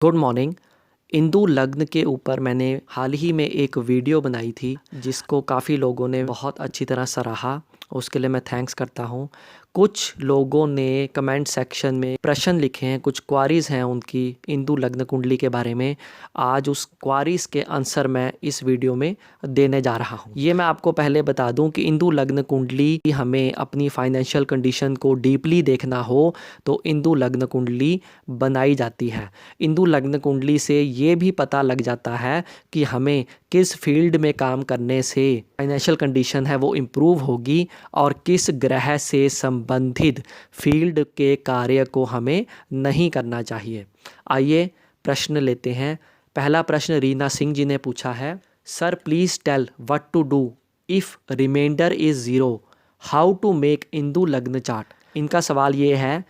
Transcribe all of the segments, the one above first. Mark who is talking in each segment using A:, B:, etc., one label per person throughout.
A: Good morning. Indu लग्न के ऊपर मैंने हाल ही में एक वीडियो बनाई थी जिसको काफ़ी लोगों ने बहुत अच्छी तरह सराहा। उसके लिए मैं थैंक्स करता हूँ। कुछ लोगों ने कमेंट सेक्शन में प्रश्न लिखे हैं, कुछ क्वारीज़ हैं उनकी इंदु लग्न कुंडली के बारे में। आज उस क्वारीज़ के आंसर मैं इस वीडियो में देने जा रहा हूँ। ये मैं आपको पहले बता दूँ कि इंदु लग्न कुंडली हमें अपनी फाइनेंशियल कंडीशन को डीपली देखना हो तो इंदु लग्न कुंडली बनाई जाती है। इंदु लग्न कुंडली से ये भी पता लग जाता है कि हमें किस फील्ड में काम करने से फाइनेंशियल कंडीशन है वो इम्प्रूव होगी और किस ग्रह से संबंधित फील्ड के कार्य को हमें नहीं करना चाहिए। आइए प्रश्न लेते हैं। पहला प्रश्न रीना सिंह जी ने पूछा है, sir please tell what to do if remainder is zero, how to make Indu lagna chart. इनका सवाल ये है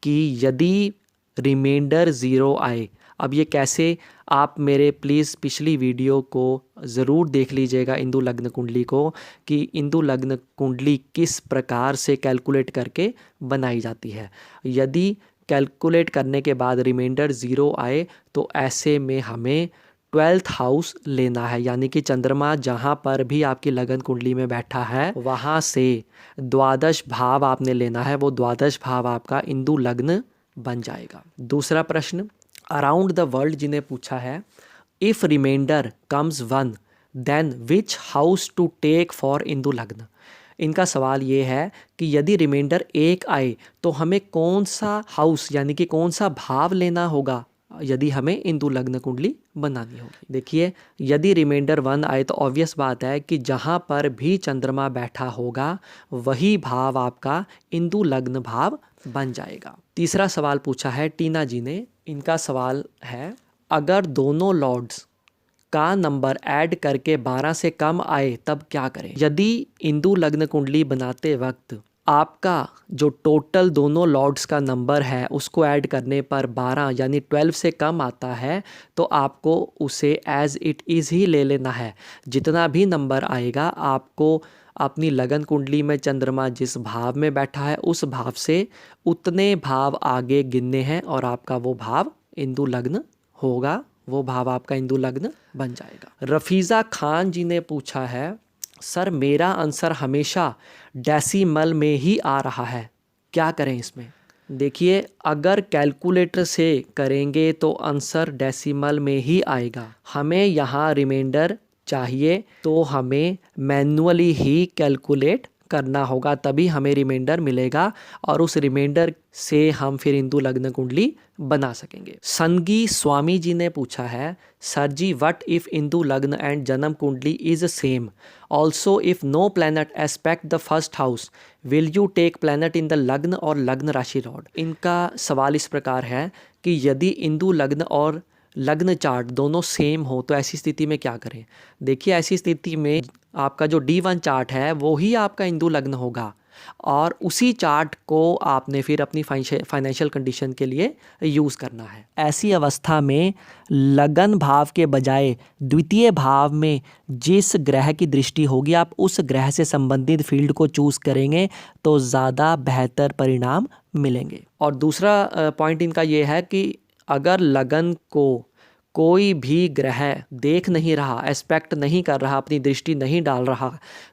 A: कि यदि रिमाइंडर ज़ीरो आए, अब ये कैसे, आप मेरे प्लीज़ पिछली वीडियो को ज़रूर देख लीजिएगा इंदु लग्न कुंडली को, कि इंदु लग्न कुंडली किस प्रकार से कैलकुलेट करके बनाई जाती है। यदि कैलकुलेट करने के बाद रिमाइंडर ज़ीरो आए तो ऐसे में हमें 12th हाउस लेना है, यानी कि चंद्रमा जहाँ पर भी आपकी लगन कुंडली में बैठा है वहाँ से द्वादश भाव आपने लेना है। वो द्वादश भाव आपका इंदु लग्न बन जाएगा। दूसरा प्रश्न अराउंड द वर्ल्ड जी ने पूछा है, if remainder comes one then which house to take for Indu lagna. इनका सवाल ये है कि यदि रिमाइंडर एक आए तो हमें कौन सा हाउस यानी कि कौन सा भाव लेना होगा यदि हमें इंदु लग्न कुंडली बनानी होगी। देखिए, यदि रिमाइंडर वन आए तो ऑब्वियस बात है कि जहाँ पर भी चंद्रमा बैठा होगा वही भाव आपका इंदु लग्न भाव बन जाएगा। तीसरा सवाल पूछा है टीना जी ने। इनका सवाल है, अगर दोनों लॉर्ड्स का नंबर ऐड करके 12 से कम आए तब क्या करें। यदि इंदु लग्न कुंडली बनाते वक्त आपका जो टोटल दोनों लॉर्ड्स का नंबर है उसको ऐड करने पर 12 यानी 12 से कम आता है तो आपको उसे एज इट इज़ ही ले लेना है। जितना भी नंबर आएगा आपको अपनी लगन कुंडली में चंद्रमा जिस भाव में बैठा है उस भाव से उतने भाव आगे गिनने हैं और आपका वो भाव इंदु लग्न होगा, वो भाव आपका इंदु लग्न बन जाएगा। रफीज़ा खान जी ने पूछा है, सर मेरा आंसर हमेशा डेसिमल में ही आ रहा है, क्या करें इसमें। देखिए, अगर कैलकुलेटर से करेंगे तो आंसर डेसिमल में ही आएगा। हमें यहाँ रिमाइंडर चाहिए तो हमें मैन्युअली ही कैलकुलेट करना होगा, तभी हमें रिमाइंडर मिलेगा और उस रिमाइंडर से हम फिर इंदु लग्न कुंडली बना सकेंगे। संगी स्वामी जी ने पूछा है, sir ji what if Indu lagna and janma kundli is same, also if no planet aspect the first house will you take planet in the lagna और लग्न राशि लॉर्ड। इनका सवाल इस प्रकार है कि यदि इंदु लग्न और लग्न चार्ट दोनों सेम हो तो ऐसी स्थिति में क्या करें। देखिए, ऐसी स्थिति में आपका जो D1 चार्ट है वो ही आपका इंदु लग्न होगा और उसी चार्ट को आपने फिर अपनी फाइनेंशियल कंडीशन के लिए यूज़ करना है। ऐसी अवस्था में लगन भाव के बजाय द्वितीय भाव में जिस ग्रह की दृष्टि होगी आप उस ग्रह से संबंधित फील्ड को चूज़ करेंगे तो ज़्यादा बेहतर परिणाम मिलेंगे। और दूसरा पॉइंट इनका ये है कि अगर लगन को कोई भी ग्रह देख नहीं रहा, एस्पेक्ट नहीं कर रहा, अपनी दृष्टि नहीं डाल रहा,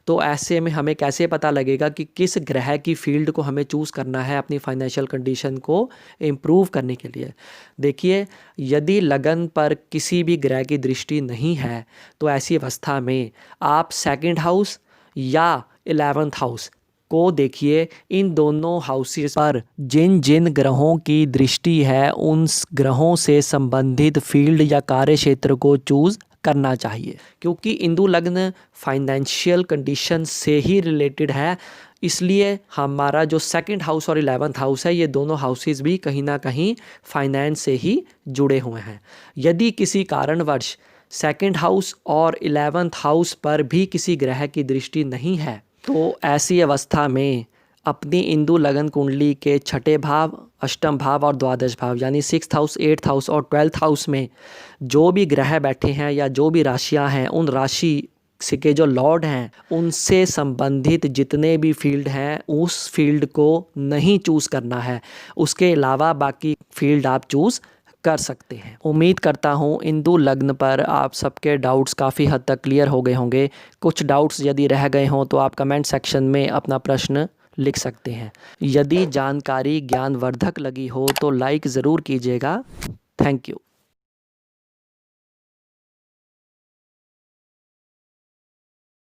A: तो ऐसे में हमें कैसे पता लगेगा कि किस ग्रह की फील्ड को हमें चूज़ करना है अपनी फाइनेंशियल कंडीशन को इम्प्रूव करने के लिए। देखिए, यदि लगन पर किसी भी ग्रह की दृष्टि नहीं है तो ऐसी अवस्था में आप सेकंड हाउस या 11th हाउस को देखिए। इन दोनों हाउसेस पर जिन जिन ग्रहों की दृष्टि है उन ग्रहों से संबंधित फील्ड या कार्य क्षेत्र को चूज़ करना चाहिए, क्योंकि इंदु लग्न फाइनेंशियल कंडीशन से ही रिलेटेड है। इसलिए हमारा जो सेकंड हाउस और 11th हाउस है ये दोनों हाउसेस भी कहीं ना कहीं फाइनेंस से ही जुड़े हुए हैं। यदि किसी कारणवश सेकंड हाउस और 11th हाउस पर भी किसी ग्रह की दृष्टि नहीं है तो ऐसी अवस्था में अपनी इंदु लगन कुंडली के छठे भाव, अष्टम भाव और द्वादश भाव यानी 6th हाउस, 8th हाउस और 12th हाउस में जो भी ग्रह बैठे हैं या जो भी राशियां हैं उन राशि के जो लॉर्ड हैं उनसे संबंधित जितने भी फील्ड हैं उस फील्ड को नहीं चूज़ करना है। उसके अलावा बाकी फील्ड आप चूज़ कर सकते हैं। उम्मीद करता हूँ हिंदू लग्न पर आप सबके डाउट्स काफ़ी हद तक क्लियर हो गए होंगे। कुछ डाउट्स यदि रह गए हों तो आप कमेंट सेक्शन में अपना प्रश्न लिख सकते हैं। यदि जानकारी ज्ञानवर्धक लगी हो तो लाइक ज़रूर कीजिएगा। Thank you.